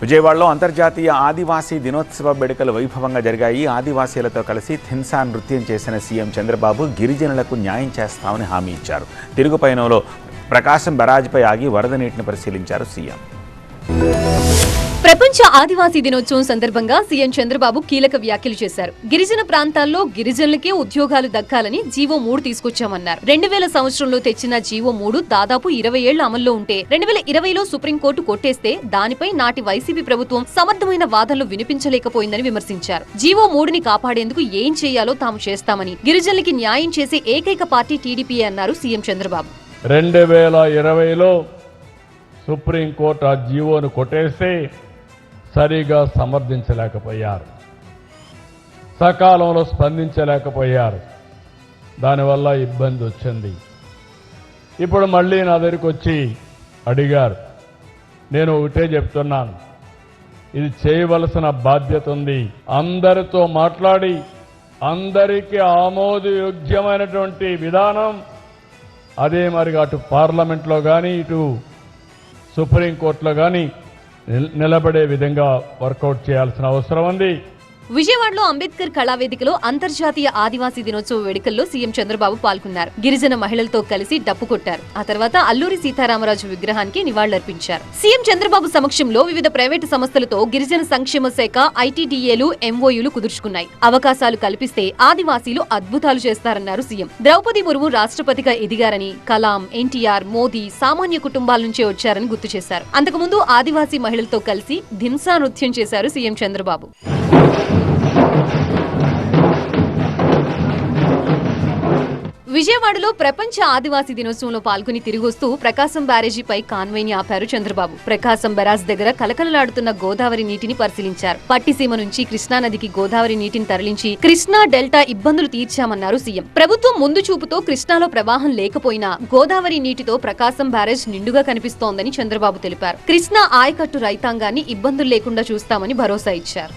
విజయవాడలో అంతర్జాతీయ ఆదివాసీ దినోత్సవ వేడుకలు వైభవంగా జరిగాయి. ఆదివాసీలతో కలిసి థిన్సా నృత్యం చేసిన సీఎం చంద్రబాబు గిరిజనులకు న్యాయం చేస్తామని హామీ ఇచ్చారు. తిరుగు పయనంలో ప్రకాశం బరాజ్పై ఆగి వరద నీటిని పరిశీలించారు సీఎం. ప్రపంచ ఆదివాసీ దినోత్సవం సందర్భంగా సీఎం చంద్రబాబు కీలక వ్యాఖ్యలు చేశారు. గిరిజన ప్రాంతాల్లో గిరిజనులకే ఉద్యోగాలు దక్కాలని జీవో 3 తీసుకొచ్చామన్నారు. 2000 సంవత్సరంలో తెచ్చిన జీవో 3 దాదాపు 20 ఏళ్ల అమల్లో ఉంటే 2020లో సుప్రీంకోర్టు కొట్టేస్తే దానిపై నాటి వైసీపీ ప్రభుత్వం సమర్థమైన వాదనలు వినిపించలేకపోయిందని విమర్శించారు. జీవో 3ని కాపాడేందుకు ఏం చేయాలో తాము చేస్తామని, గిరిజనులకి న్యాయం చేసే ఏకైక పార్టీ టీడీపీ అన్నారు సీఎం చంద్రబాబు. 2020లో సుప్రీంకోర్టు ఆ జీవోను కొట్టేస్తే సరిగా సమర్థించలేకపోయారు, సకాలంలో స్పందించలేకపోయారు. దానివల్ల ఇబ్బంది వచ్చింది. ఇప్పుడు మళ్ళీ నా దగ్గరికి వచ్చి అడిగారు. నేను ఒకటే చెప్తున్నాను, ఇది చేయవలసిన బాధ్యత ఉంది. అందరితో మాట్లాడి అందరికీ ఆమోదయోగ్యమైనటువంటి విధానం, అదే మరి అటు పార్లమెంట్లో కానీ ఇటు సుప్రీంకోర్టులో కానీ నిలబడే విధంగా వర్కౌట్ చేయాల్సిన అవసరం ఉంది. విజయవాడలో అంబేద్కర్ కళావేదికలో అంతర్జాతీయ ఆదివాసీ దినోత్సవ వేడుకల్లో సీఎం చంద్రబాబు పాల్గొన్నారు. గిరిజన మహిళలతో కలిసి డప్పు కొట్టారు. ఆ తర్వాత అల్లూరి సీతారామరాజు విగ్రహానికి నివాళులర్పించారు. సీఎం చంద్రబాబు సమక్షంలో వివిధ ప్రైవేటు సంస్థలతో గిరిజన సంక్షేమ శాఖ, ఐటీడీఏలు, ఎంఓయూలు కుదుర్చుకున్నాయి. అవకాశాలు కల్పిస్తే ఆదివాసీలు అద్భుతాలు చేస్తారన్నారు సీఎం. ద్రౌపది ముర్ము రాష్ట్రపతిగా ఎదిగారని, కలాం, ఎన్టీఆర్, మోదీ సామాన్య కుటుంబాల నుంచే వచ్చారని గుర్తు చేశారు. అంతకుముందు ఆదివాసీ మహిళలతో కలిసి థిన్సా నృత్యం చేశారు సీఎం చంద్రబాబు. విజయవాడలో ప్రపంచ ఆదివాసీ దినోత్సవంలో పాల్గొని తిరిగొస్తూ ప్రకాశం బ్యారేజీపై కాన్వాయ్ని ఆపారు చంద్రబాబు. ప్రకాశం బరాజ్ దగ్గర కలకలలాడుతున్న గోదావరి నీటిని పరిశీలించారు. పట్టిసీమ నుంచి కృష్ణానదికి గోదావరి నీటిని తరలించి కృష్ణా డెల్టా ఇబ్బందులు తీర్చామన్నారు సీఎం. ప్రభుత్వం ముందు చూపుతో కృష్ణాలో ప్రవాహం లేకపోయినా గోదావరి నీటితో ప్రకాశం బ్యారేజ్ నిండుగా కనిపిస్తోందని చంద్రబాబు తెలిపారు. కృష్ణా ఆయకట్టు రైతాంగాన్ని ఇబ్బందులు లేకుండా చూస్తామని భరోసా ఇచ్చారు.